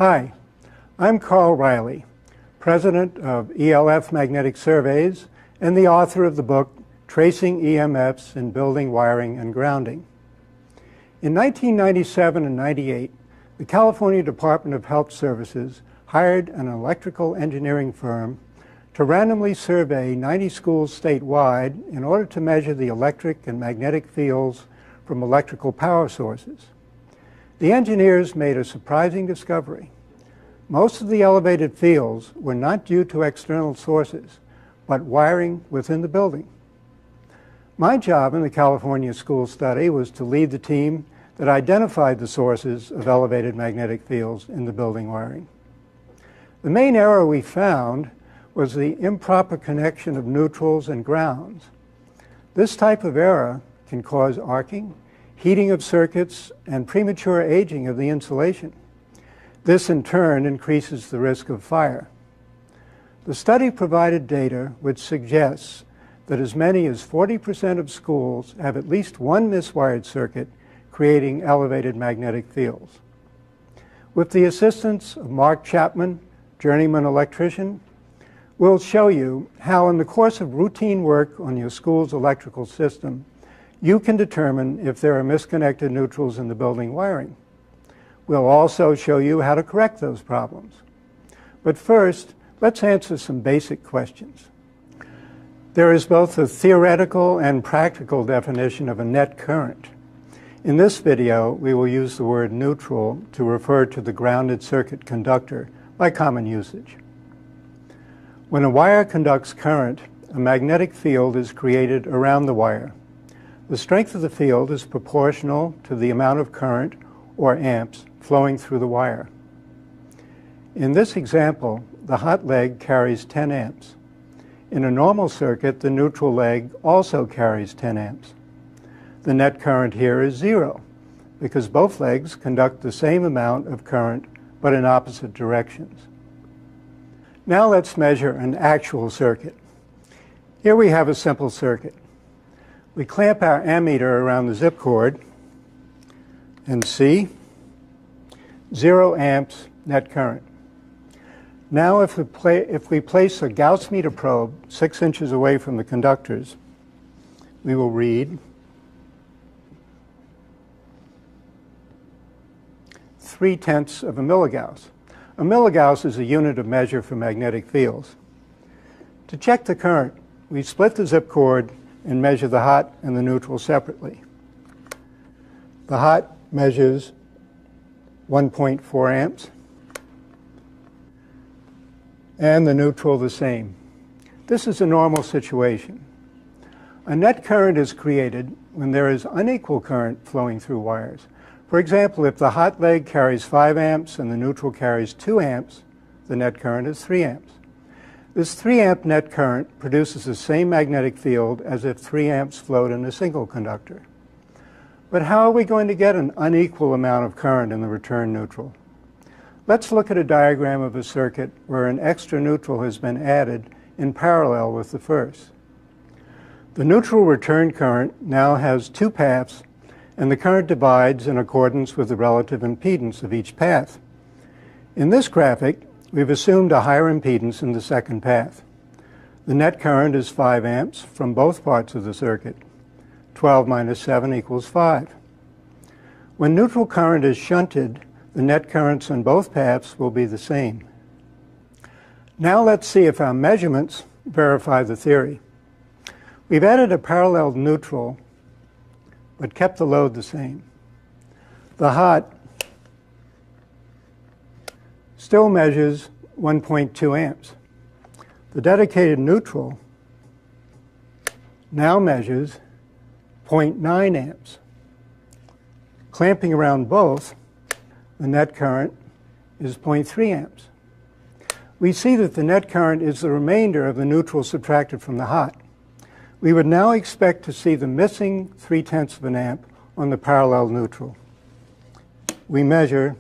Hi, I'm Carl Riley, President of ELF Magnetic Surveys and the author of the book Tracing EMFs in Building Wiring and Grounding. In 1997 and 98, the California Department of Health Services hired an electrical engineering firm to randomly survey 90 schools statewide in order to measure the electric and magnetic fields from electrical power sources. The engineers made a surprising discovery. Most of the elevated fields were not due to external sources, but wiring within the building. My job in the California school study was to lead the team that identified the sources of elevated magnetic fields in the building wiring. The main error we found was the improper connection of neutrals and grounds. This type of error can cause arcing, heating of circuits, and premature aging of the insulation. This in turn increases the risk of fire. The study provided data which suggests that as many as 40% of schools have at least one miswired circuit creating elevated magnetic fields. With the assistance of Mark Chapman, journeyman electrician, we'll show you how in the course of routine work on your school's electrical system, you can determine if there are misconnected neutrals in the building wiring. We'll also show you how to correct those problems. But first, let's answer some basic questions. There is both a theoretical and practical definition of a net current. In this video, we will use the word neutral to refer to the grounded circuit conductor by common usage. When a wire conducts current, a magnetic field is created around the wire. The strength of the field is proportional to the amount of current, or amps, flowing through the wire. In this example, the hot leg carries 10 amps. In a normal circuit, the neutral leg also carries 10 amps. The net current here is 0, because both legs conduct the same amount of current, but in opposite directions. Now let's measure an actual circuit. Here we have a simple circuit. We clamp our ammeter around the zip cord and see 0 amps net current. Now if we place a Gauss meter probe 6 inches away from the conductors, we will read 0.3 of a milligauss. A milligauss is a unit of measure for magnetic fields. To check the current, we split the zip cord and measure the hot and the neutral separately. The hot measures 1.4 amps, and the neutral the same. This is a normal situation. A net current is created when there is unequal current flowing through wires. For example, if the hot leg carries 5 amps and the neutral carries 2 amps, the net current is 3 amps. This 3 amp net current produces the same magnetic field as if 3 amps flowed in a single conductor. But how are we going to get an unequal amount of current in the return neutral? Let's look at a diagram of a circuit where an extra neutral has been added in parallel with the first. The neutral return current now has 2 paths, and the current divides in accordance with the relative impedance of each path. In this graphic, we've assumed a higher impedance in the second path. The net current is 5 amps from both parts of the circuit. 12 minus 7 equals 5. When neutral current is shunted, the net currents on both paths will be the same. Now let's see if our measurements verify the theory. We've added a parallel neutral, but kept the load the same. The hot still measures 1.2 amps. The dedicated neutral now measures 0.9 amps. Clamping around both, the net current is 0.3 amps. We see that the net current is the remainder of the neutral subtracted from the hot. We would now expect to see the missing 0.3 of an amp on the parallel neutral. We measure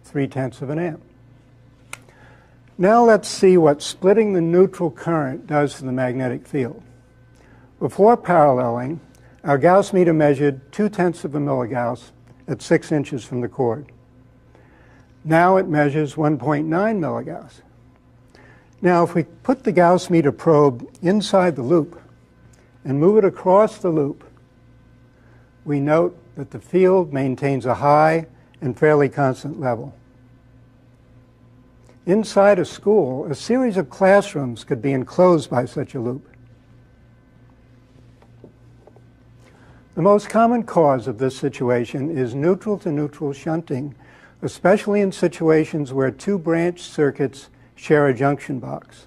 0.3 of an amp. Now let's see what splitting the neutral current does to the magnetic field. Before paralleling, our Gauss meter measured 0.2 of a milligauss at 6 inches from the cord. Now it measures 1.9 milligauss. Now if we put the Gauss meter probe inside the loop and move it across the loop, we note that the field maintains a high and fairly constant level. Inside a school, a series of classrooms could be enclosed by such a loop. The most common cause of this situation is neutral-to-neutral shunting, especially in situations where two branched circuits share a junction box.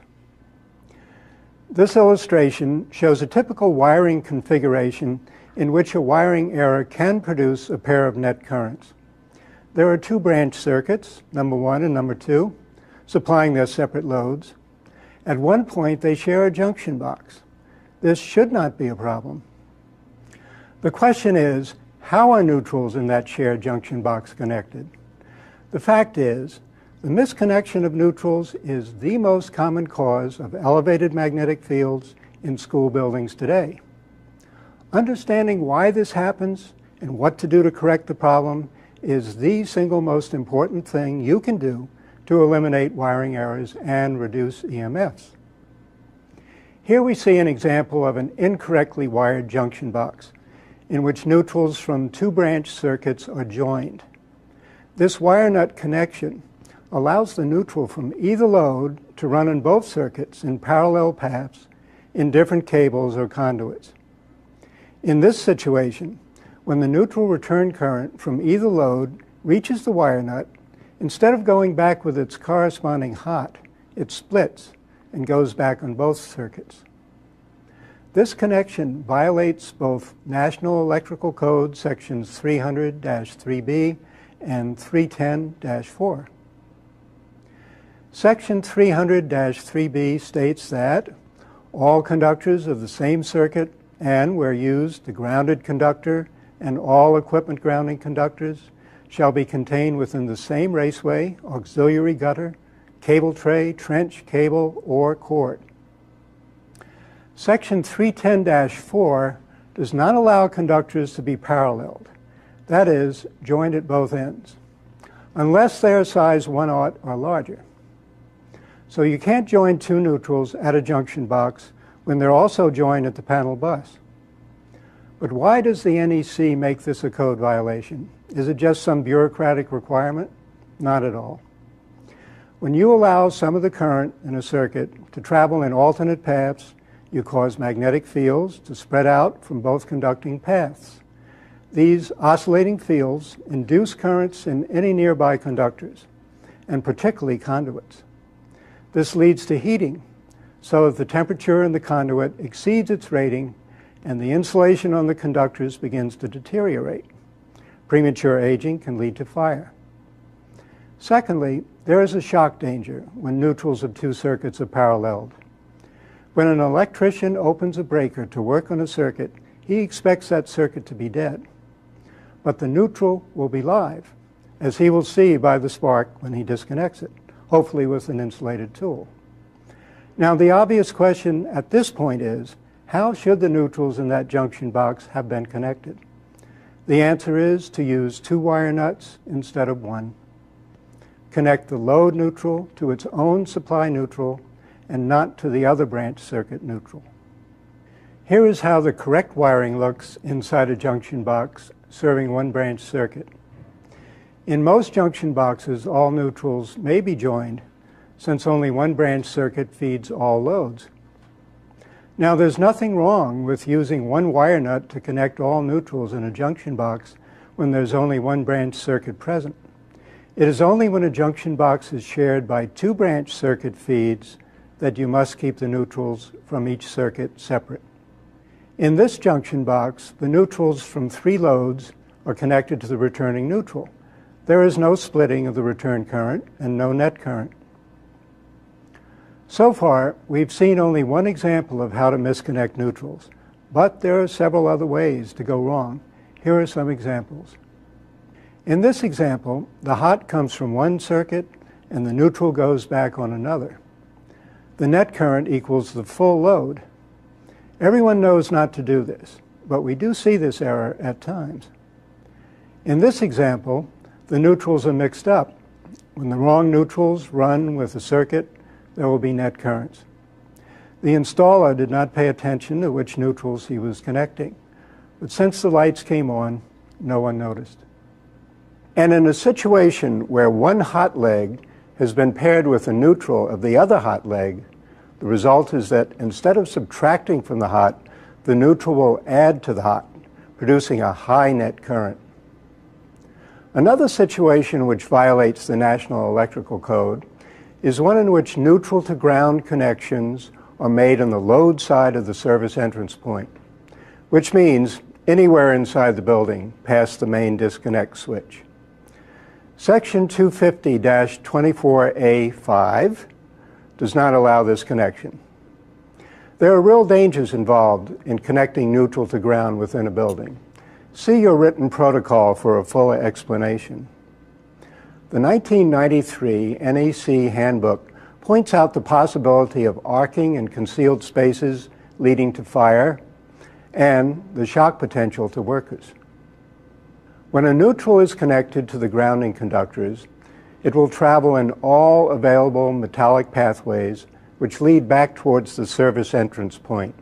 This illustration shows a typical wiring configuration in which a wiring error can produce a pair of net currents. There are two branched circuits, number 1 and number 2, supplying their separate loads. At one point, they share a junction box. This should not be a problem. The question is, how are neutrals in that shared junction box connected? The fact is, the misconnection of neutrals is the most common cause of elevated magnetic fields in school buildings today. Understanding why this happens and what to do to correct the problem is the single most important thing you can do to eliminate wiring errors and reduce EMFs. Here we see an example of an incorrectly wired junction box in which neutrals from two branched circuits are joined. This wire nut connection allows the neutral from either load to run in both circuits in parallel paths in different cables or conduits. In this situation, when the neutral return current from either load reaches the wire nut, instead of going back with its corresponding hot, it splits and goes back on both circuits. This connection violates both National Electrical Code sections 300-3B and 310-4. Section 300-3B states that all conductors of the same circuit and, where used, the grounded conductor and all equipment grounding conductors shall be contained within the same raceway, auxiliary gutter, cable tray, trench, cable, or cord. Section 310-4 does not allow conductors to be paralleled, that is, joined at both ends, unless they are size 1/0 or larger. So you can't join two neutrals at a junction box when they're also joined at the panel bus. But why does the NEC make this a code violation? Is it just some bureaucratic requirement? Not at all. When you allow some of the current in a circuit to travel in alternate paths, you cause magnetic fields to spread out from both conducting paths. These oscillating fields induce currents in any nearby conductors, and particularly conduits. This leads to heating, so that the temperature in the conduit exceeds its rating and the insulation on the conductors begins to deteriorate. Premature aging can lead to fire. Secondly, there is a shock danger when neutrals of two circuits are paralleled. When an electrician opens a breaker to work on a circuit, he expects that circuit to be dead. But the neutral will be live, as he will see by the spark when he disconnects it, hopefully with an insulated tool. Now, the obvious question at this point is, how should the neutrals in that junction box have been connected? The answer is to use two wire nuts instead of one. Connect the load neutral to its own supply neutral and not to the other branch circuit neutral. Here is how the correct wiring looks inside a junction box serving one branch circuit. In most junction boxes, all neutrals may be joined since only one branch circuit feeds all loads. Now, there's nothing wrong with using one wire nut to connect all neutrals in a junction box when there's only one branch circuit present. It is only when a junction box is shared by two branch circuit feeds that you must keep the neutrals from each circuit separate. In this junction box, the neutrals from three loads are connected to the returning neutral. There is no splitting of the return current and no net current. So far, we've seen only one example of how to misconnect neutrals, but there are several other ways to go wrong. Here are some examples. In this example, the hot comes from one circuit and the neutral goes back on another. The net current equals the full load. Everyone knows not to do this, but we do see this error at times. In this example, the neutrals are mixed up, When the wrong neutrals run with the circuit, there will be net currents. The installer did not pay attention to which neutrals he was connecting, but since the lights came on, no one noticed. And in a situation where one hot leg has been paired with a neutral of the other hot leg, the result is that instead of subtracting from the hot, the neutral will add to the hot, producing a high net current. Another situation which violates the National Electrical Code is one in which neutral to ground connections are made on the load side of the service entrance point, which means anywhere inside the building past the main disconnect switch. Section 250-24A5 does not allow this connection. There are real dangers involved in connecting neutral to ground within a building. See your written protocol for a fuller explanation. The 1993 NEC Handbook points out the possibility of arcing and concealed spaces leading to fire and the shock potential to workers. When a neutral is connected to the grounding conductors, it will travel in all available metallic pathways which lead back towards the service entrance point.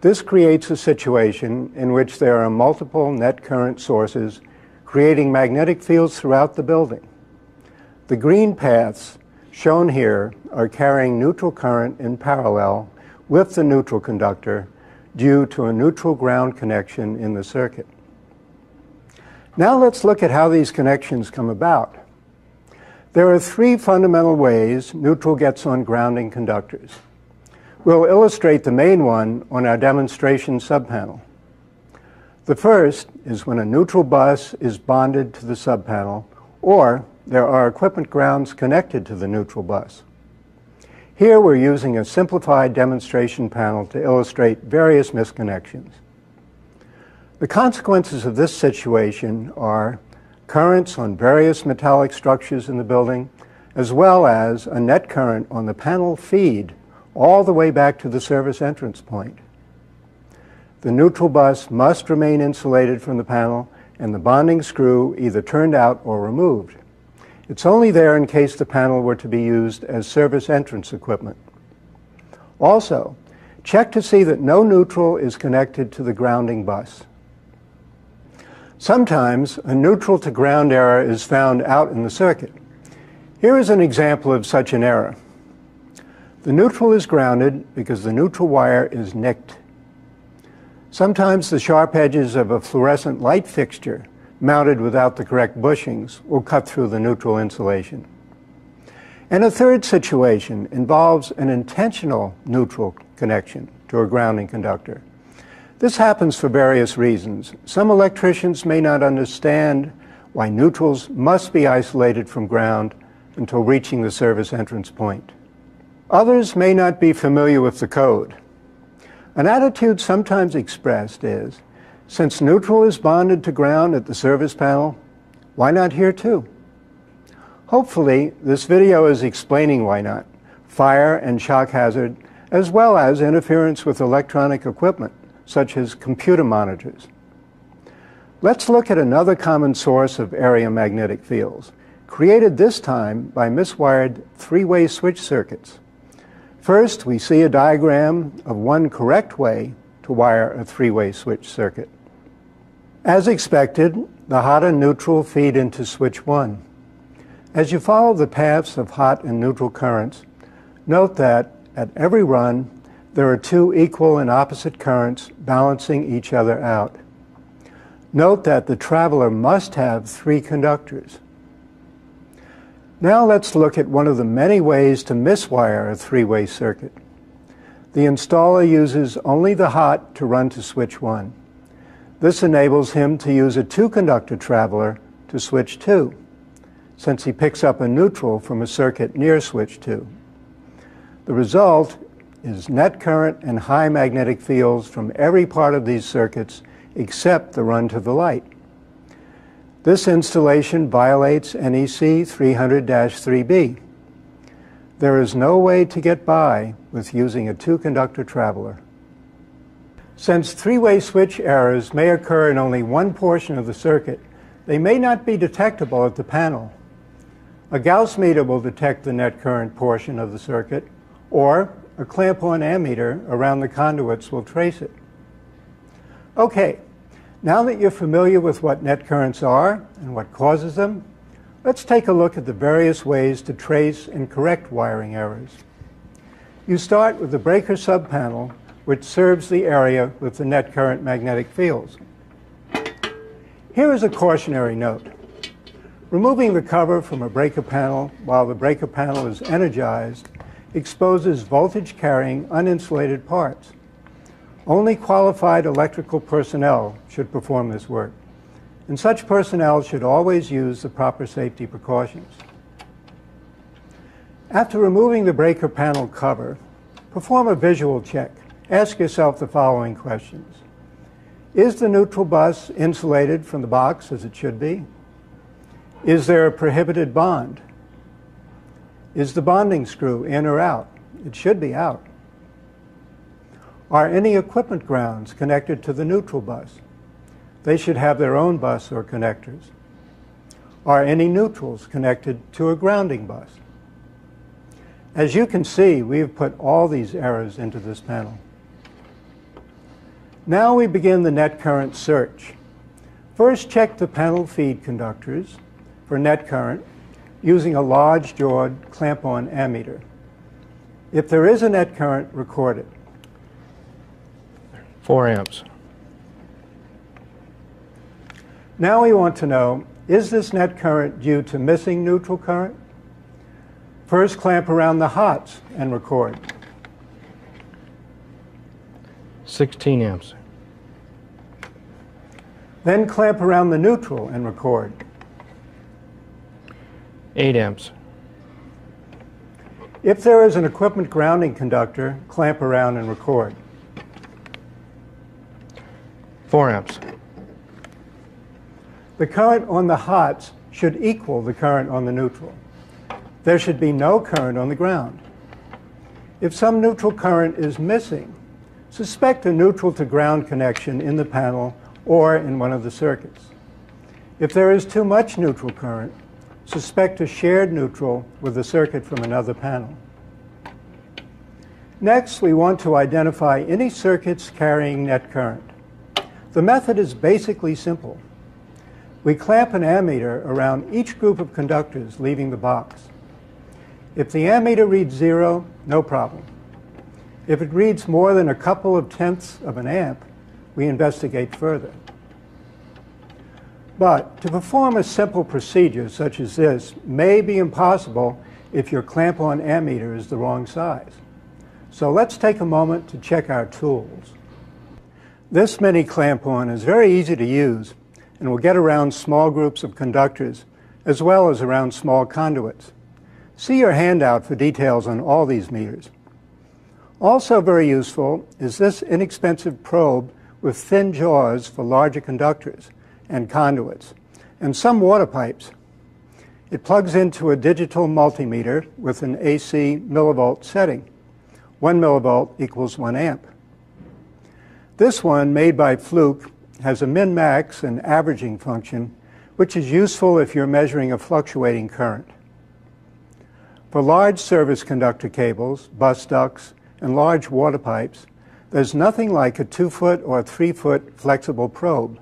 This creates a situation in which there are multiple net current sources creating magnetic fields throughout the building. The green paths shown here are carrying neutral current in parallel with the neutral conductor due to a neutral ground connection in the circuit. Now let's look at how these connections come about. There are three fundamental ways neutral gets on grounding conductors. We'll illustrate the main one on our demonstration subpanel. The first is when a neutral bus is bonded to the subpanel, or there are equipment grounds connected to the neutral bus. Here we're using a simplified demonstration panel to illustrate various misconnections. The consequences of this situation are currents on various metallic structures in the building, as well as a net current on the panel feed all the way back to the service entrance point. The neutral bus must remain insulated from the panel and the bonding screw either turned out or removed. It's only there in case the panel were to be used as service entrance equipment. Also, check to see that no neutral is connected to the grounding bus. Sometimes a neutral to ground error is found out in the circuit. Here is an example of such an error. The neutral is grounded because the neutral wire is nicked. Sometimes the sharp edges of a fluorescent light fixture mounted without the correct bushings will cut through the neutral insulation. And a third situation involves an intentional neutral connection to a grounding conductor. This happens for various reasons. Some electricians may not understand why neutrals must be isolated from ground until reaching the service entrance point. Others may not be familiar with the code. An attitude sometimes expressed is, since neutral is bonded to ground at the service panel, why not here too? Hopefully, this video is explaining why not, fire and shock hazard, as well as interference with electronic equipment, such as computer monitors. Let's look at another common source of area magnetic fields, created this time by miswired three-way switch circuits. First, we see a diagram of one correct way to wire a three-way switch circuit. As expected, the hot and neutral feed into switch 1. As you follow the paths of hot and neutral currents, note that at every run, there are two equal and opposite currents balancing each other out. Note that the traveler must have three conductors. Now let's look at one of the many ways to miswire a three-way circuit. The installer uses only the hot to run to switch 1. This enables him to use a two-conductor traveler to switch 2, since he picks up a neutral from a circuit near switch 2. The result is net current and high magnetic fields from every part of these circuits except the run to the light. This installation violates NEC 300-3B. There is no way to get by with using a two-conductor traveler. Since three-way switch errors may occur in only one portion of the circuit, they may not be detectable at the panel. A Gauss meter will detect the net current portion of the circuit, or a clamp-on ammeter around the conduits will trace it. Okay, now that you're familiar with what net currents are and what causes them, let's take a look at the various ways to trace and correct wiring errors. You start with the breaker subpanel, which serves the area with the net current magnetic fields. Here is a cautionary note. Removing the cover from a breaker panel while the breaker panel is energized exposes voltage-carrying uninsulated parts. Only qualified electrical personnel should perform this work, and such personnel should always use the proper safety precautions. After removing the breaker panel cover, perform a visual check. Ask yourself the following questions. Is the neutral bus insulated from the box as it should be? Is there a prohibited bond? Is the bonding screw in or out? It should be out. Are any equipment grounds connected to the neutral bus? They should have their own bus or connectors. Are any neutrals connected to a grounding bus? As you can see, we've put all these errors into this panel. Now we begin the net current search. First, check the panel feed conductors for net current using a large-jawed clamp-on ammeter. If there is a net current, record it. 4 amps. Now we want to know, is this net current due to missing neutral current? First, clamp around the hots and record. 16 amps. Then clamp around the neutral and record. 8 amps. If there is an equipment grounding conductor, clamp around and record. 4 amps. The current on the hots should equal the current on the neutral. There should be no current on the ground. If some neutral current is missing, suspect a neutral to ground connection in the panel or in one of the circuits. If there is too much neutral current, suspect a shared neutral with a circuit from another panel. Next, we want to identify any circuits carrying net current. The method is basically simple. We clamp an ammeter around each group of conductors leaving the box. If the ammeter reads 0, no problem. If it reads more than a couple of tenths of an amp, we investigate further. But to perform a simple procedure such as this may be impossible if your clamp-on ammeter is the wrong size. So let's take a moment to check our tools. This mini clamp-on is very easy to use and will get around small groups of conductors as well as around small conduits. See your handout for details on all these meters. Also very useful is this inexpensive probe with thin jaws for larger conductors and conduits, and some water pipes. It plugs into a digital multimeter with an AC millivolt setting. 1 millivolt equals 1 amp. This one, made by Fluke, has a min-max and averaging function, which is useful if you're measuring a fluctuating current. For large service conductor cables, bus ducts, and large water pipes, there's nothing like a 2-foot or 3-foot flexible probe.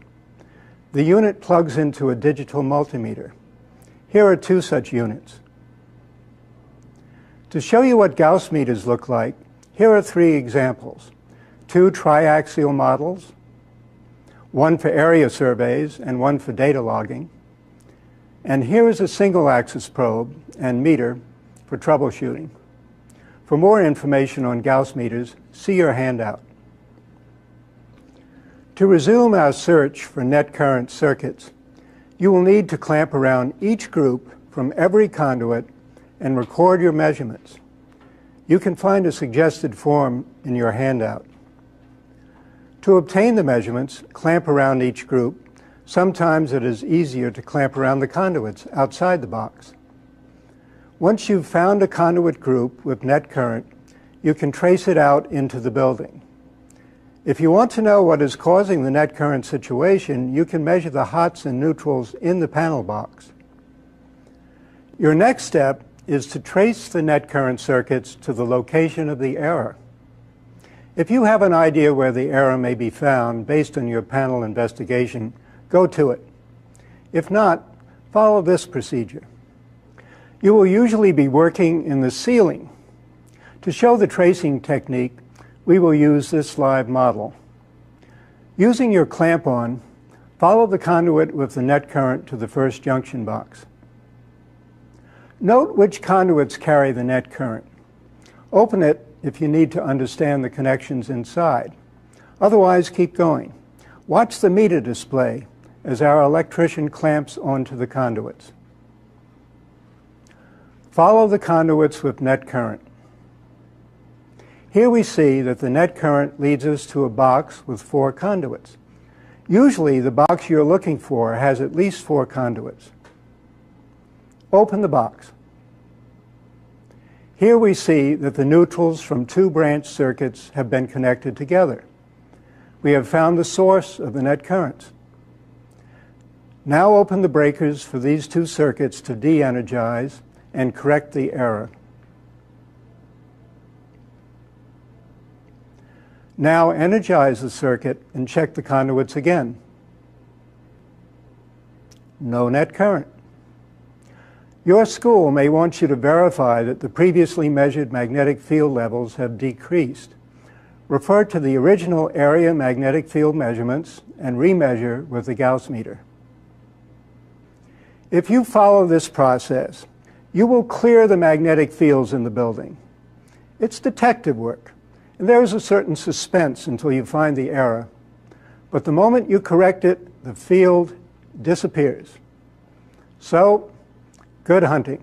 The unit plugs into a digital multimeter. Here are 2 such units. To show you what Gauss meters look like, here are 3 examples. 2 triaxial models, one for area surveys and one for data logging. And here is a single-axis probe and meter for troubleshooting. For more information on Gauss meters, see your handout. To resume our search for net current circuits, you will need to clamp around each group from every conduit and record your measurements. You can find a suggested form in your handout. To obtain the measurements, clamp around each group. Sometimes it is easier to clamp around the conduits outside the box. Once you've found a conduit group with net current, you can trace it out into the building. If you want to know what is causing the net current situation, you can measure the hots and neutrals in the panel box. Your next step is to trace the net current circuits to the location of the error. If you have an idea where the error may be found based on your panel investigation, go to it. If not, follow this procedure. You will usually be working in the ceiling. To show the tracing technique, we will use this live model. Using your clamp-on, follow the conduit with the net current to the first junction box. Note which conduits carry the net current. Open it if you need to understand the connections inside. Otherwise, keep going. Watch the meter display as our electrician clamps onto the conduits. Follow the conduits with net current. Here we see that the net current leads us to a box with 4 conduits. Usually, the box you're looking for has at least 4 conduits. Open the box. Here we see that the neutrals from 2 branch circuits have been connected together. We have found the source of the net currents. Now open the breakers for these 2 circuits to de-energize and correct the error. Now energize the circuit and check the conduits again. No net current. Your school may want you to verify that the previously measured magnetic field levels have decreased. Refer to the original area magnetic field measurements and remeasure with the Gauss meter. If you follow this process, you will clear the magnetic fields in the building. It's detective work, and there is a certain suspense until you find the error. But the moment you correct it, the field disappears. So, good hunting.